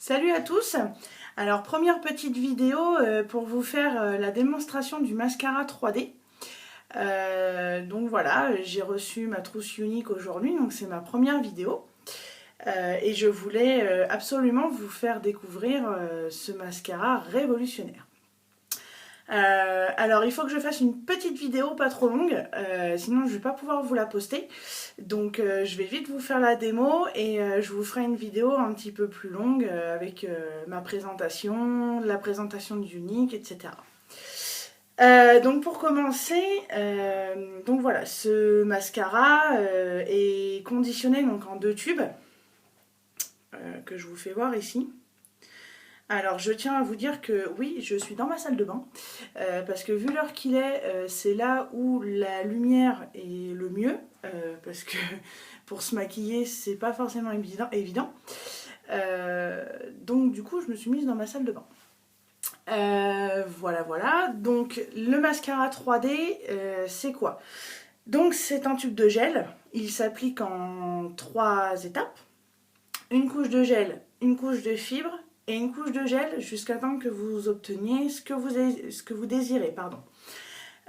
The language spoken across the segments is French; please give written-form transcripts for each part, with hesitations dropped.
Salut à tous. Alors première petite vidéo pour vous faire la démonstration du mascara 3D. Donc voilà, j'ai reçu ma trousse unique aujourd'hui, donc c'est ma première vidéo. Et je voulais absolument vous faire découvrir ce mascara révolutionnaire. Alors il faut que je fasse une petite vidéo pas trop longue, sinon je vais pas pouvoir vous la poster. Donc je vais vite vous faire la démo et je vous ferai une vidéo un petit peu plus longue avec ma présentation, la présentation du Unique, etc. Donc pour commencer, donc voilà, ce mascara est conditionné donc en 2 tubes que je vous fais voir ici. Alors je tiens à vous dire que oui, je suis dans ma salle de bain, parce que vu l'heure qu'il est, c'est là où la lumière est le mieux, parce que pour se maquiller, c'est pas forcément évident. Donc du coup, je me suis mise dans ma salle de bain. Voilà. Donc le mascara 3D, c'est quoi? Donc c'est un tube de gel, il s'applique en 3 étapes. Une couche de gel, une couche de fibre et une couche de gel jusqu'à temps que vous obteniez ce que vous désirez,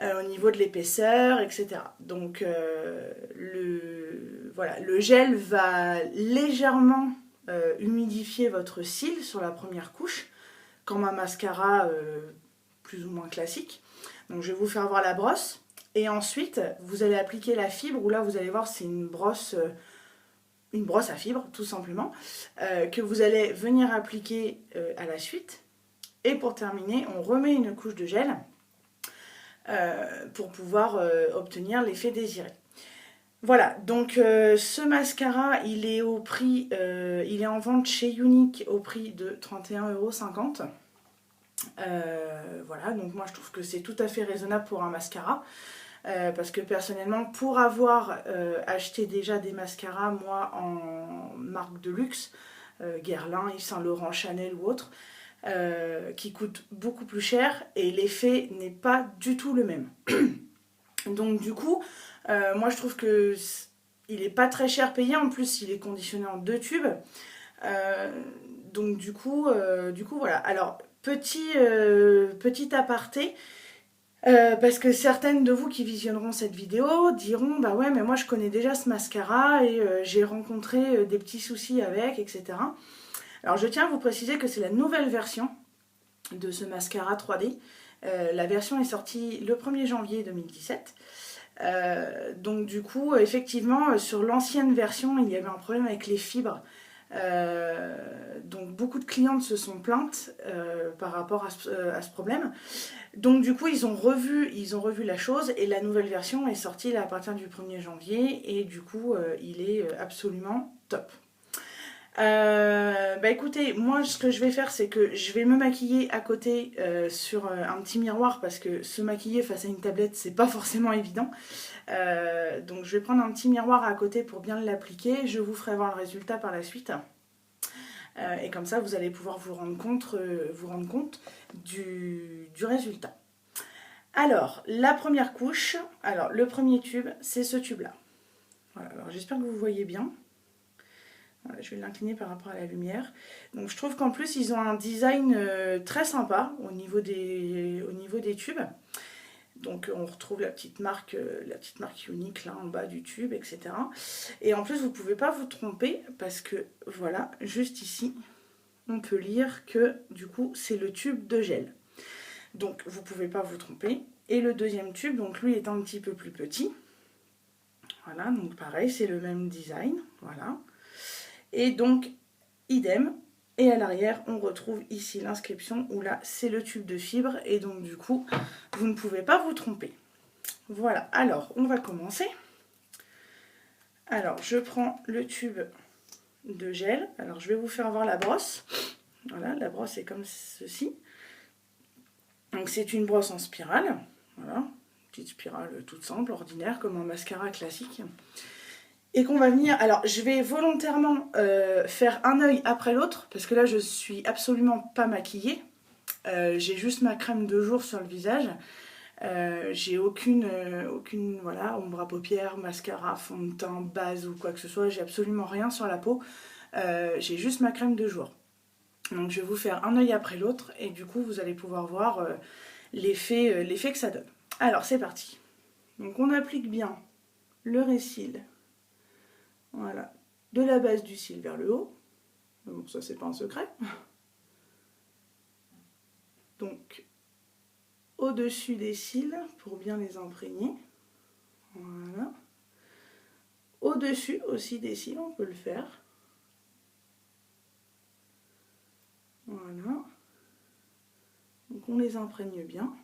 au niveau de l'épaisseur, etc. Donc le gel va légèrement humidifier votre cil sur la première couche, comme un mascara plus ou moins classique. Donc je vais vous faire voir la brosse. Et ensuite, vous allez appliquer la fibre, où là vous allez voir c'est une brosse à fibre tout simplement, que vous allez venir appliquer à la suite. Et pour terminer, on remet une couche de gel pour pouvoir obtenir l'effet désiré. Voilà, donc ce mascara, il est en vente chez Unique au prix de 31,50 €. Voilà, donc moi je trouve que c'est tout à fait raisonnable pour un mascara. Parce que personnellement, pour avoir acheté déjà des mascaras, moi, en marque de luxe, Guerlain, Yves Saint Laurent, Chanel ou autre, qui coûtent beaucoup plus cher et l'effet n'est pas du tout le même. Donc du coup, moi je trouve que il n'est pas très cher payé, en plus il est conditionné en 2 tubes. Donc du coup voilà. Alors petit aparté, parce que certaines de vous qui visionneront cette vidéo diront bah ouais mais moi je connais déjà ce mascara et j'ai rencontré des petits soucis avec, etc. Alors je tiens à vous préciser que c'est la nouvelle version de ce mascara 3D. La version est sortie le 1er janvier 2017. Donc du coup effectivement sur l'ancienne version il y avait un problème avec les fibres. Donc beaucoup de clientes se sont plaintes par rapport à ce problème. Donc du coup ils ont revu la chose et la nouvelle version est sortie là, à partir du 1er janvier et du coup il est absolument top. Bah écoutez, moi ce que je vais faire c'est que je vais me maquiller à côté sur un petit miroir, parce que se maquiller face à une tablette c'est pas forcément évident. Donc je vais prendre un petit miroir à côté pour bien l'appliquer, je vous ferai voir le résultat par la suite. Et comme ça vous allez pouvoir vous rendre compte du résultat. Alors la première couche, alors le premier tube c'est ce tube là. Voilà, alors j'espère que vous voyez bien. Voilà, je vais l'incliner par rapport à la lumière. Donc je trouve qu'en plus ils ont un design très sympa au niveau des tubes. Donc on retrouve la petite marque Unique là en bas du tube, etc. Et en plus vous ne pouvez pas vous tromper, parce que voilà, juste ici, on peut lire que du coup c'est le tube de gel. Donc vous ne pouvez pas vous tromper. Et le deuxième tube, donc lui est un petit peu plus petit. Voilà, donc pareil, c'est le même design. Voilà. Et donc, idem. Et à l'arrière, on retrouve ici l'inscription où là, c'est le tube de fibre. Et donc, du coup, vous ne pouvez pas vous tromper. Voilà, alors, on va commencer. Alors, je prends le tube de gel. Alors, je vais vous faire voir la brosse. Voilà, la brosse est comme ceci. Donc, c'est une brosse en spirale. Voilà, petite spirale toute simple, ordinaire, comme un mascara classique. Et qu'on va venir... Alors, je vais volontairement faire un œil après l'autre, parce que là, je suis absolument pas maquillée. J'ai juste ma crème de jour sur le visage. J'ai aucune voilà, ombre à paupières, mascara, fond de teint, base ou quoi que ce soit. J'ai absolument rien sur la peau. J'ai juste ma crème de jour. Donc je vais vous faire un œil après l'autre et du coup vous allez pouvoir voir l'effet que ça donne. Alors c'est parti. Donc on applique bien le récil, voilà, de la base du cil vers le haut. Bon, ça c'est pas un secret. Donc au-dessus des cils pour bien les imprégner. Voilà. Au-dessus aussi des cils, on peut le faire. Voilà. Donc on les imprègne bien.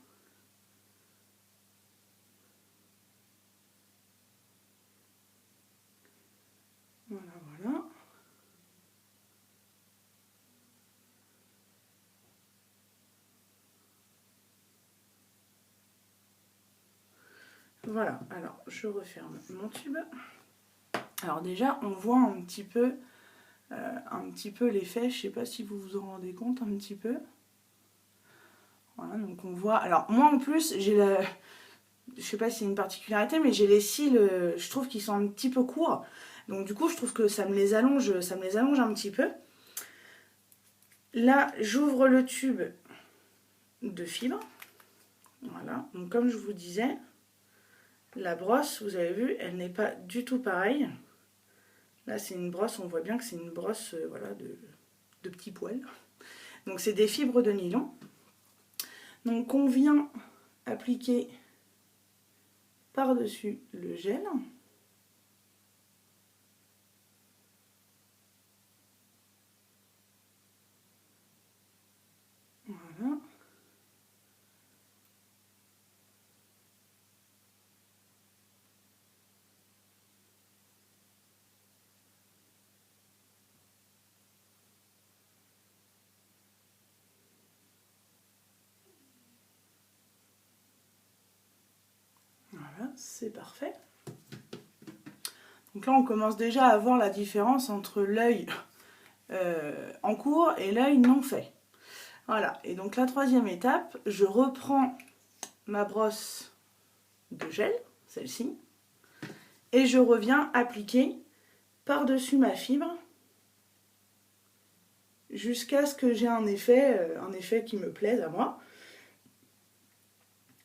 Voilà, voilà. Voilà, alors je referme mon tube. Alors déjà, on voit un petit peu l'effet, je sais pas si vous vous en rendez compte un petit peu. Voilà, donc on voit. Alors moi en plus, je sais pas si c'est une particularité, mais j'ai les cils, je trouve qu'ils sont un petit peu courts. Donc du coup, je trouve que ça me les allonge un petit peu. Là, j'ouvre le tube de fibres. Voilà, donc comme je vous disais, la brosse, vous avez vu, elle n'est pas du tout pareille. Là, c'est une brosse, on voit bien que c'est une brosse voilà, de petits poils. Donc c'est des fibres de nylon. Donc on vient appliquer par-dessus le gel. Voilà. Voilà, c'est parfait. Donc là, on commence déjà à voir la différence entre l'œil en cours et l'œil non fait. Voilà, et donc la troisième étape, je reprends ma brosse de gel, celle-ci, et je reviens appliquer par-dessus ma fibre jusqu'à ce que j'ai un effet qui me plaise à moi.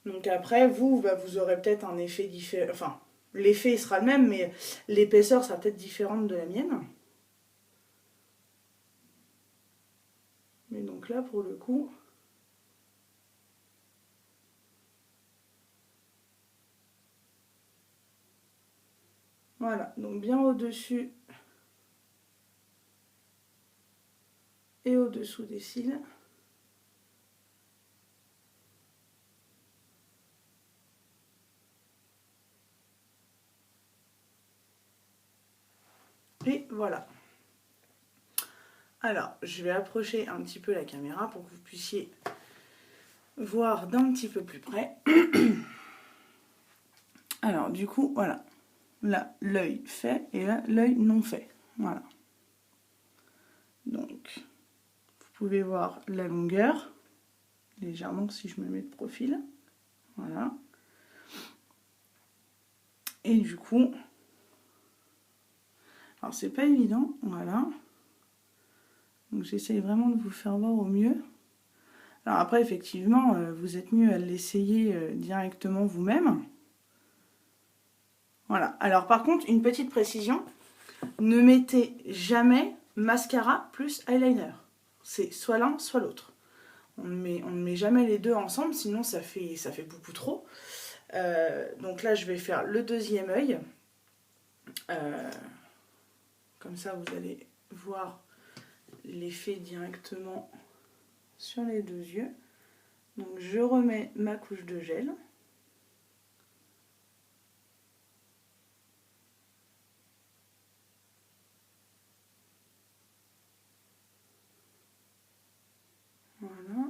Donc après, vous aurez peut-être un effet différent, enfin, l'effet sera le même, mais l'épaisseur sera peut-être différente de la mienne. Mais donc là, pour le coup, voilà, donc bien au-dessus et au-dessous des cils. Et voilà. Alors, je vais approcher un petit peu la caméra pour que vous puissiez voir d'un petit peu plus près. Alors, du coup, voilà. Là, l'œil fait et là, l'œil non fait. Voilà. Donc, vous pouvez voir la longueur, légèrement si je me mets de profil. Voilà. Et du coup, alors c'est pas évident, voilà. Donc j'essaye vraiment de vous faire voir au mieux. Alors après, effectivement, vous êtes mieux à l'essayer directement vous-même. Voilà. Alors par contre, une petite précision, ne mettez jamais mascara plus eyeliner. C'est soit l'un, soit l'autre. On ne met jamais les deux ensemble, sinon ça fait beaucoup trop. Donc là, je vais faire le deuxième œil. Comme ça, vous allez voir l'effet directement sur les deux yeux. Donc je remets ma couche de gel. Voilà.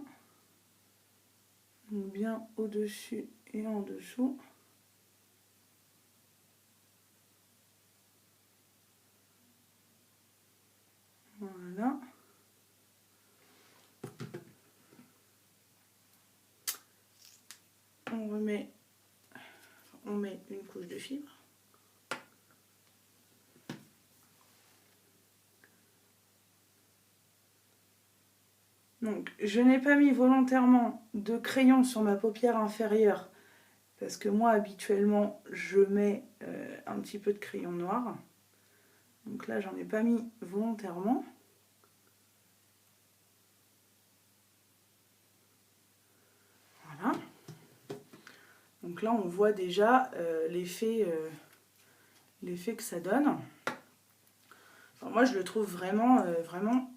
Donc bien au-dessus et en dessous. Voilà. On met une couche de fibre. Donc je n'ai pas mis volontairement de crayon sur ma paupière inférieure parce que moi habituellement je mets un petit peu de crayon noir. Donc là j'en ai pas mis volontairement. Voilà. Donc là on voit déjà l'effet que ça donne. Enfin, moi je le trouve vraiment, vraiment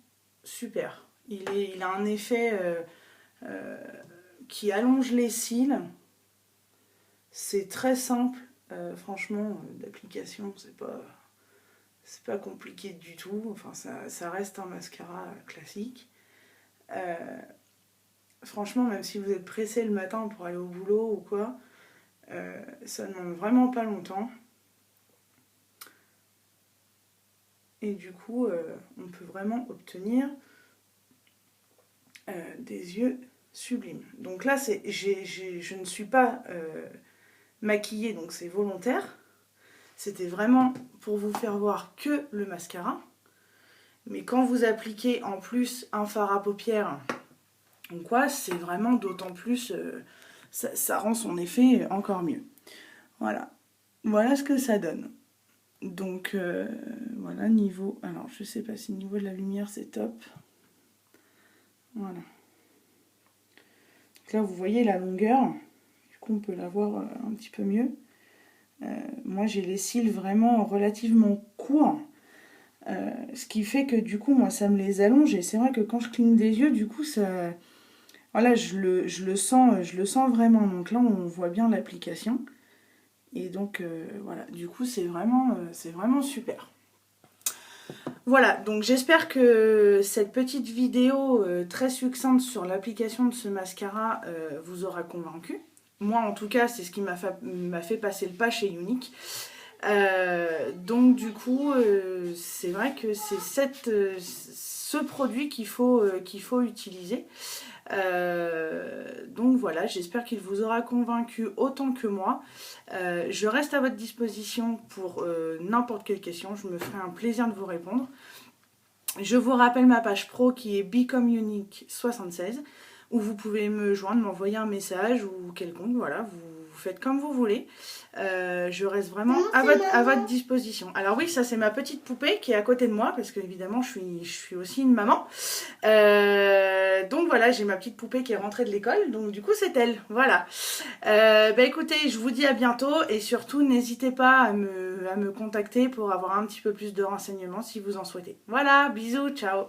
super. Il a un effet qui allonge les cils. C'est très simple, franchement, d'application, c'est pas compliqué du tout. Enfin, ça reste un mascara classique. Franchement, même si vous êtes pressé le matin pour aller au boulot ou quoi, ça ne demande vraiment pas longtemps. Et du coup, on peut vraiment obtenir des yeux sublimes. Donc là, je ne suis pas maquillée, donc c'est volontaire. C'était vraiment pour vous faire voir que le mascara. Mais quand vous appliquez en plus un fard à paupières, ou quoi, c'est vraiment d'autant plus... ça rend son effet encore mieux. Voilà. Voilà ce que ça donne. Donc, voilà, niveau... Alors, je sais pas si le niveau de la lumière, c'est top. Voilà. Donc là, vous voyez la longueur. Du coup, on peut la voir un petit peu mieux. Moi, j'ai les cils vraiment relativement courts. Ce qui fait que, du coup, moi, ça me les allonge. Et c'est vrai que quand je cligne des yeux, du coup, ça... Voilà, je le sens vraiment. Donc là, on voit bien l'application. Et donc, voilà, du coup, c'est vraiment super. Voilà, donc j'espère que cette petite vidéo très succincte sur l'application de ce mascara vous aura convaincu. Moi, en tout cas, c'est ce qui m'a fait passer le pas chez Younique. Donc, du coup, c'est vrai que c'est ce produit qu'il faut utiliser. Donc voilà, j'espère qu'il vous aura convaincu autant que moi. Je reste à votre disposition pour n'importe quelle question, je me ferai un plaisir de vous répondre. Je vous rappelle ma page pro qui est Become Younique 76 où vous pouvez me joindre, m'envoyer un message ou quelconque, voilà, vous faites comme vous voulez. Je reste vraiment à votre disposition. Alors oui, ça c'est ma petite poupée qui est à côté de moi parce que évidemment je suis aussi une maman. Donc voilà, j'ai ma petite poupée qui est rentrée de l'école, donc du coup c'est elle, voilà. Écoutez, je vous dis à bientôt et surtout n'hésitez pas à me contacter pour avoir un petit peu plus de renseignements si vous en souhaitez. Voilà, bisous, ciao.